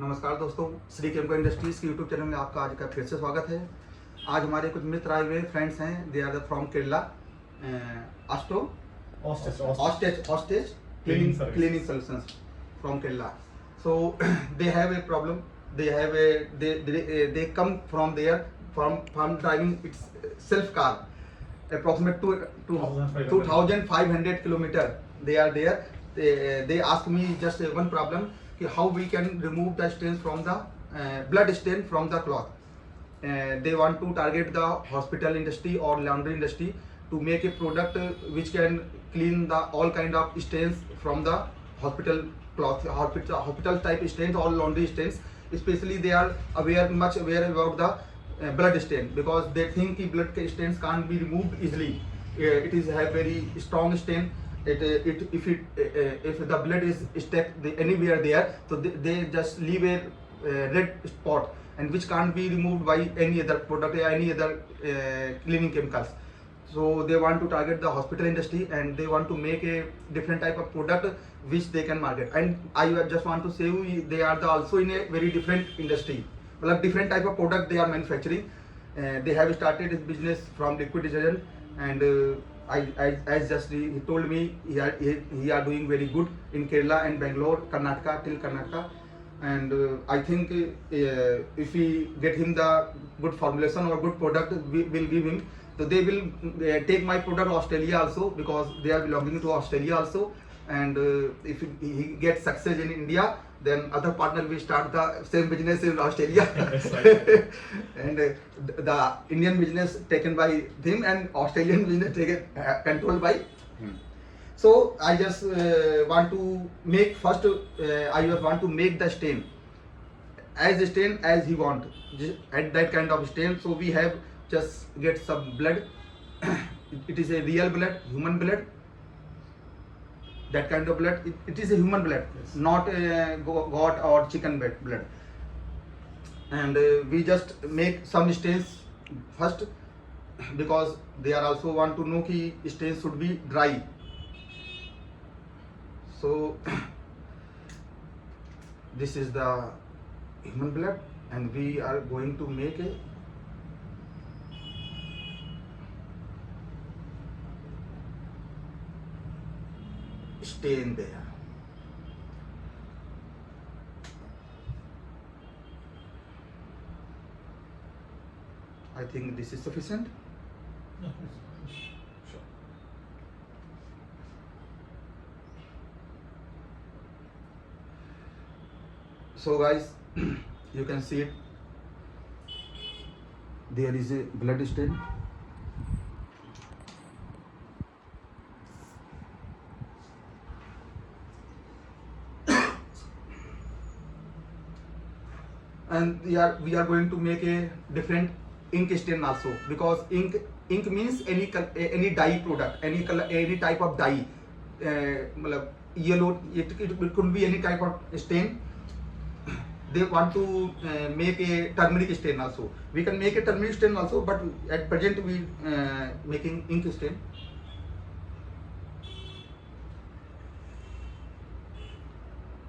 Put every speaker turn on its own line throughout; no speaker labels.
नमस्कार दोस्तों, Shri chemical industries के यूट्यूब चैनल में आपका आज का फिर से स्वागत है। आज हमारे कुछ मित्र आए हुए फ्रेंड्स हैं। दे आर फ्रॉम केरला, ऑस्टेज cleaning solutions from Kerala. So they have a problem, they come from there from driving its self car approximate to 2500 kilometer. They are there. They ask me just one problem, how we can remove the stains from the blood stain from the cloth. They want to target the hospital industry or laundry industry to make a product which can clean the all kind of stains from the hospital cloth, hospital type stains or laundry stains. Especially they are much aware about the blood stain, because they think blood stains can't be removed easily. It is have very strong stain. If the blood is stuck anywhere there, so they just leave a red spot, and which can't be removed by any other product or any other cleaning chemicals. So they want to target the hospital industry, and they want to make a different type of product which they can market. And I just want to say they are also in a very different industry, like different type of product they are manufacturing. They have started this business from liquid detergent, and as just he told me, he are doing very good in Kerala and Bangalore, Karnataka. And I think if we get him the good formulation or good product, we will give him. So they will take my product to Australia also, because they are belonging to Australia also. And if he gets success in India, then other partner will start the same business in Australia. And the Indian business taken by him, and Australian business taken controlled by him. So I just want to make first. I just want to make the stain as he want, at that kind of stain. So we have just get some blood. It is a real blood, human blood. That kind of blood, it is a human blood, yes. Not a goat or chicken blood. And we just make some stains first, because they are also want to know ki stains should be dry. So this is the human blood, and we are going to make a stain there. I think this is sufficient. Sure. So guys, you can see it. There is a blood stain. And we are going to make a different ink stain also, because ink means any dye product, any color, any type of dye. Yellow, it could be any type of stain. They want to make a turmeric stain also. We can make a turmeric stain also, but at present we making ink stain.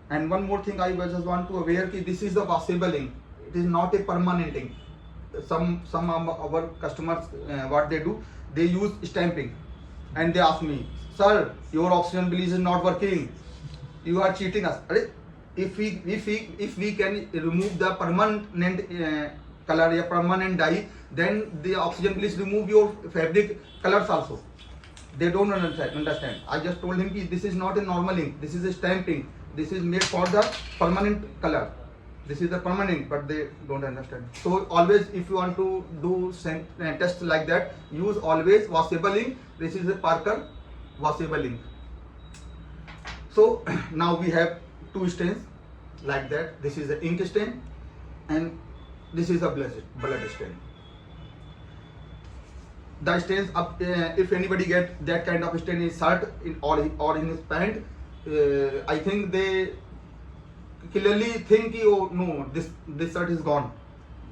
And one more thing I just want to aware that this is the washable ink. It is not a permanent ink. Some of our customers, what they do, they use stamping, and they ask me, "Sir, your oxygen bleach is not working. You are cheating us." If we can remove the permanent color or permanent dye, then the oxygen bleach remove your fabric colors also. They don't understand. I just told him that this is not a normal ink. This is a stamping. This is made for the permanent color. This is the permanent, but they don't understand. So always, if you want to do test like that, use always washable ink. This is a Parker washable ink. So now we have two stains like that. This is the ink stain, and this is a blood stain. The stains, if anybody get that kind of stain in his shirt or in his pant, I think they clearly think, oh no, this shirt is gone.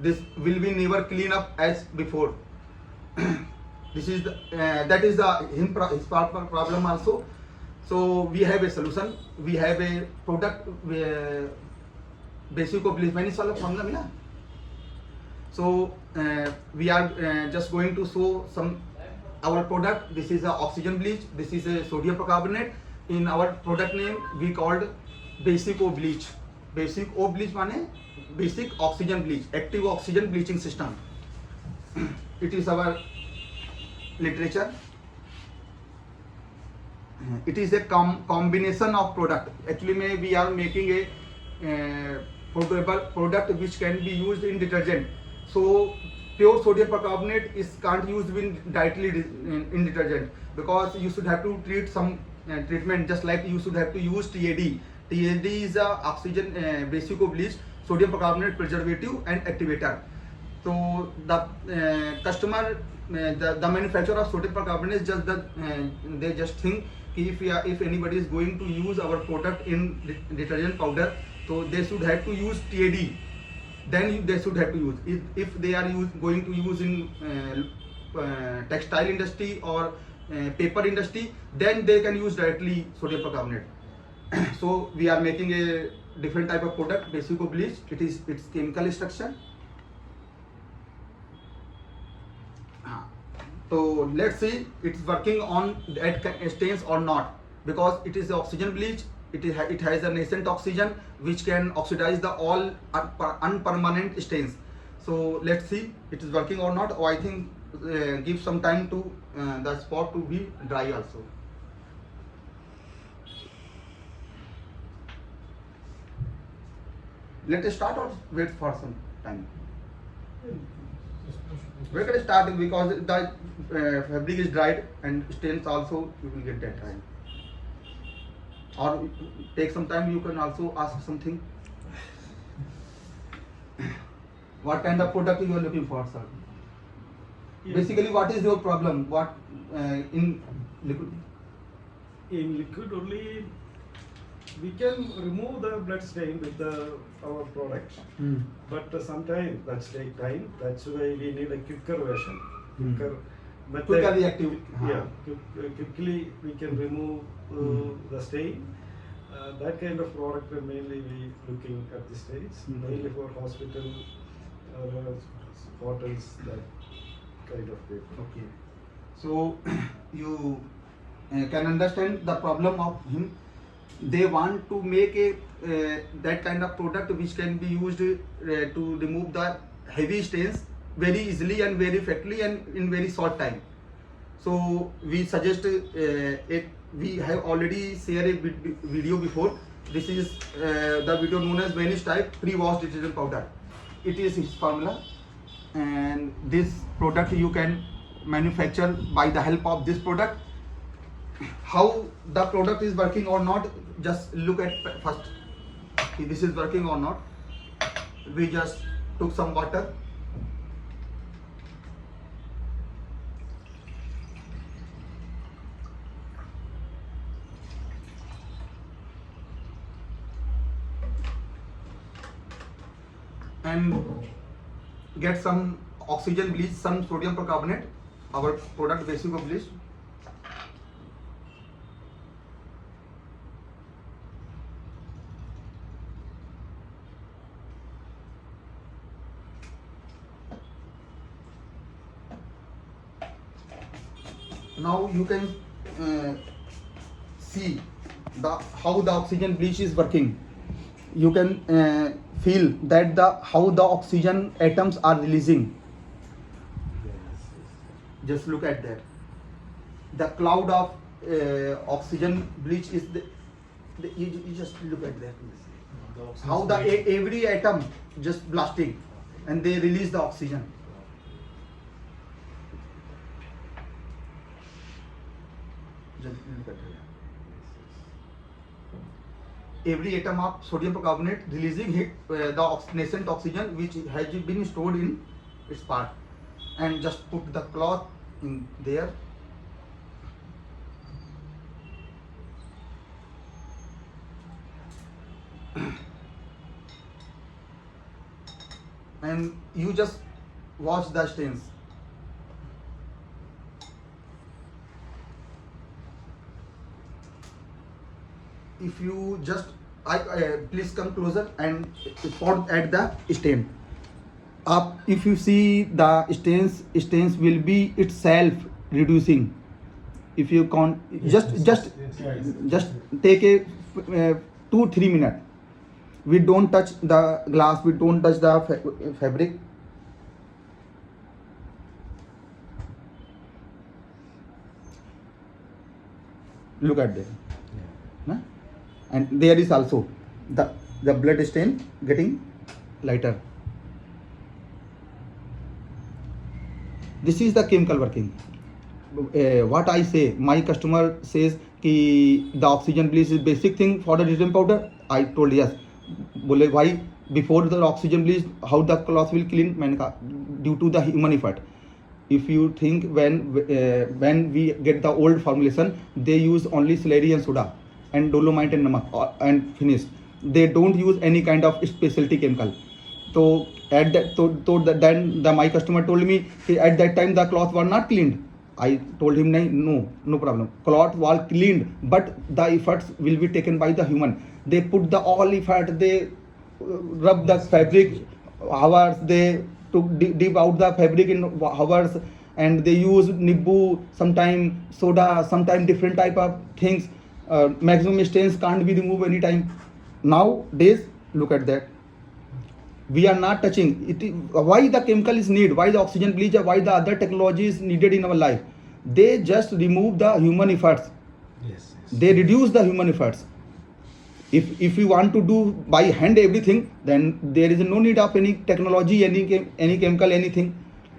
This will be never clean up as before. This is that is his problem also. So we have a solution. We have a product basic of bleach. मैंने इस वाला formula मिला. So we are just going to show some our product. This is a oxygen bleach. This is a sodium percarbonate. In our product name we called basic O bleach. Basic O bleach माने basic oxygen bleach, active oxygen bleaching system. It is our literature. It is a combination of product. Actually we are making a portable product which can be used in detergent. So pure sodium percarbonate is can't use directly in detergent, because you should have to treat some treatment, just like you should have to use TAD. TAD is a oxygen basic bleach, sodium percarbonate preservative and activator. So the customer, the manufacturer of sodium percarbonate is just that they just think if anybody is going to use our product in detergent powder, so they should have to use TAD. Then they should have to use. If they are going to use in textile industry or paper industry, then they can use directly sodium percarbonate. So we are making a different type of product, basic bleach. It is its chemical structure. So let's see it's working on that stains or not, because it is oxygen bleach. It has a nascent oxygen which can oxidize the all unpermanent stains. So let's see it is working or not. Or I think give some time to the spot to be dry also. Let us start or wait for some time? We can start because the fabric is dried and stains also you will get that time. Or take some time, you can also ask something. What kind of product you are looking for, sir? Yes. Basically, what is your problem? What in liquid?
In liquid only, we can remove the blood stain with our product. But sometimes that takes time. That's why we need a quicker version. Quicker method.
Quicker reactive.
Yeah, quickly we can remove the stain. That kind of product mainly we looking at this stage. Mainly for hospital, hotels, that kind of paper.
Okay. So you can understand the problem of him. They want to make a that kind of product which can be used to remove the heavy stains very easily and very effectively and in very short time. So we suggest we have already shared a video before. This is the video known as vanish type pre-wash detergent powder. It is his formula, and this product you can manufacture by the help of this product. How the product is working or not, just look at first. If this is working or not. We just took some water. And get some oxygen bleach, some sodium percarbonate, our product basic bleach. Now you can see how the oxygen bleach is working. You can feel that how the oxygen atoms are releasing. Just look at that. The cloud of oxygen bleach is you just look at that. How every atom just blasting and they release the oxygen. Just look at that. Every atom of sodium percarbonate releasing the nascent oxygen which has been stored in its part, and just put the cloth in there. And you just wash the stains. If you just please come closer and spot at the stain. Up, if you see the stains will be itself reducing. If you can't, just take a 2-3 minutes. We don't touch the glass, we don't touch the fabric. Look at this. Huh? And there is also the blood stain getting lighter. This is the chemical working. What I say, my customer says कि the oxygen bleach is basic thing for the detergent powder. I told yes. बोले why before the oxygen bleach how the cloth will clean? मैंने कहा due to the human effort. If you think when we get the old formulation, they use only slurry and soda and dolomite and namak and finish. They don't use any kind of specialty chemical. So at that, then my customer told me at that time the cloth was not cleaned. I told him no problem. Cloth was cleaned, but the efforts will be taken by the human. They put the all effort. They rub the fabric hours. They took deep out the fabric in hours, and they use nibbu, sometime soda, sometime different type of things. Maximum stains can't be removed anytime. Nowadays, look at that. We are not touching it. Why the chemical is needed? Why the oxygen bleach? Why the other technology is needed in our life? They just remove the human efforts.
Yes.
They reduce the human efforts. If you want to do by hand everything, then there is no need of any technology, any chemical, anything.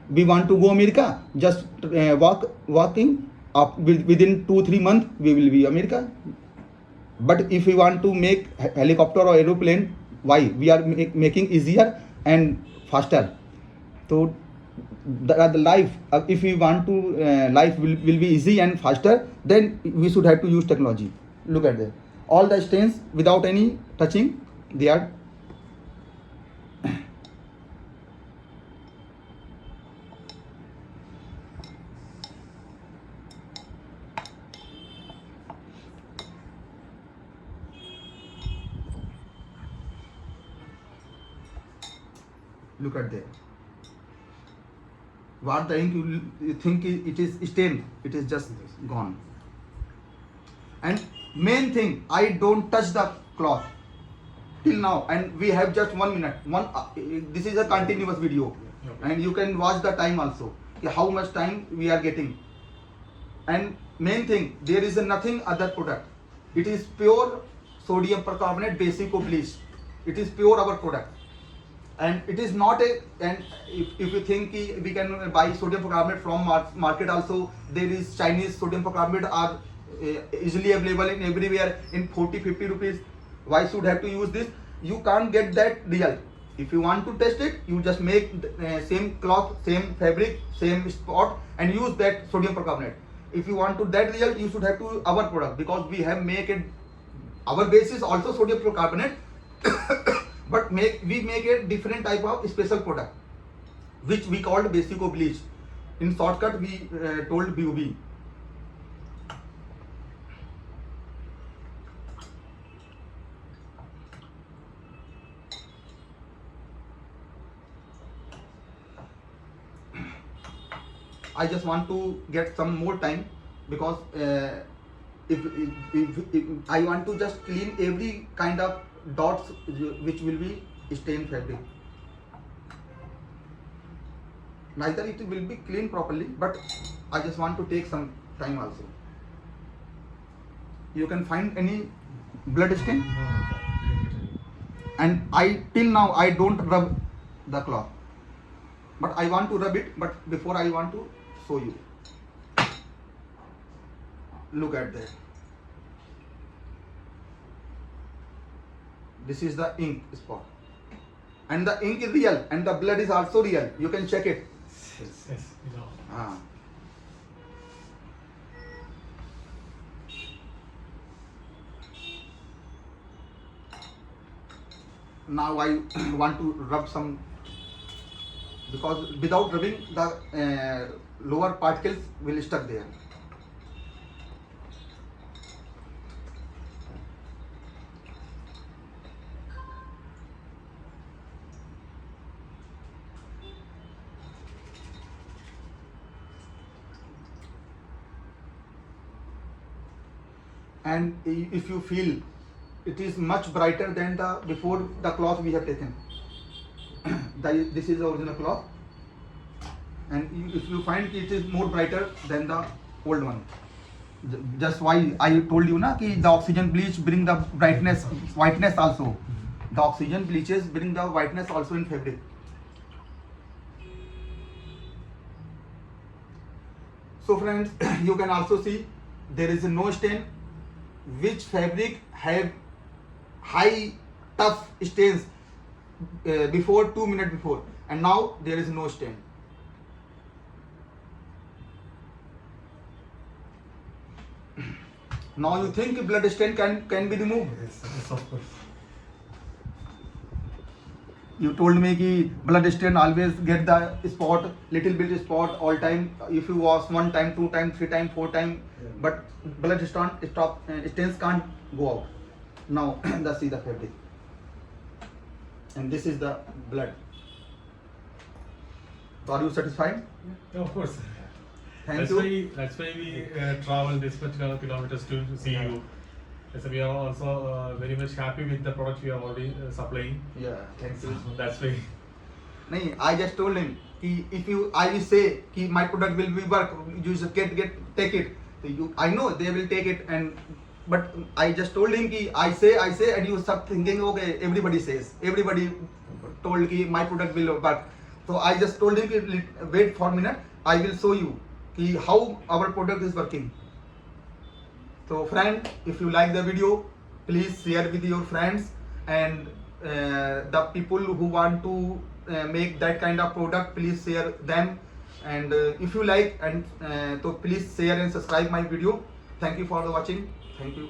We want to go America, just walking up within 2-3 months we will be America. But if we want to make helicopter or aeroplane, why? We are making easier and faster. So the life, if we want to life will be easy and faster, then we should have to use technology. Look at that. All the stains without any touching, they are look at that. What the ink you think it is stain, it is just gone. And main thing, I don't touch the cloth till now, and we have just 1 minute. This is a continuous video, and you can watch the time also. How much time we are getting. And main thing, there is nothing other product. It is pure sodium percarbonate basic bleach. It is pure our product. And it is not a, and if you think we can buy sodium percarbonate from market also, there is Chinese sodium percarbonate are easily available in everywhere in 40-50 rupees. Why should have to use this? You can't get that result. If you want to test it, you just make same cloth, same fabric, same spot, and use that sodium percarbonate. If you want to that result, you should have to our product, because we have make it, our base is also sodium percarbonate. But we make a different type of special product, which we called basic bleach. In shortcut, we told BUB. I just want to get some more time, because if I want to just clean every kind of dots which will be stained fabric. Neither it will be cleaned properly, but I just want to take some time also. You can find any blood stain, and till now I don't rub the cloth, but I want to rub it. But before I want to show you. Look at that. This is the ink spot, and the ink is real, and the blood is also real. You can check it.
Yes.
Now I want to rub some, because without rubbing the lower particles will stuck there. and if you feel it is much brighter than the before the cloth we have taken. This is the original cloth, and if you find it is more brighter than the old one. Just why I told you na ki the oxygen bleach bring the brightness, whiteness also. The oxygen bleaches bring the whiteness also in fabric. So friends, you can also see there is no stain. Which fabric have high tough stains before 2 minutes before, and now there is no stain. Now you think blood stain can be removed?
Yes, of course.
You told me ki blood stain always get the spot, little bit spot all time. If you wash 1 time, 2 time, 3 time, 4 time,
Yeah.
but blood stains can't go out. Now see the fabric, and this is the blood. So are you satisfied?
Yeah, of course.
Thank you.
That's why we travel this much kilometers to see you. So we are also very much happy with the products we are already supplying.
Yeah, thank you.
That's why.
नहीं, I just told him कि if you, I will say कि my product will be work, you just take it. So you, I know they will take it, and but I just told him कि I say, and you start thinking okay, everybody says, everybody told कि my product will work. So I just told him कि wait for a minute, I will show you कि how our product is working. So friend, if you like the video, please share with your friends, and the people who want to make that kind of product, please share them, and if you like, and so please share and subscribe my video. Thank you for watching. Thank you.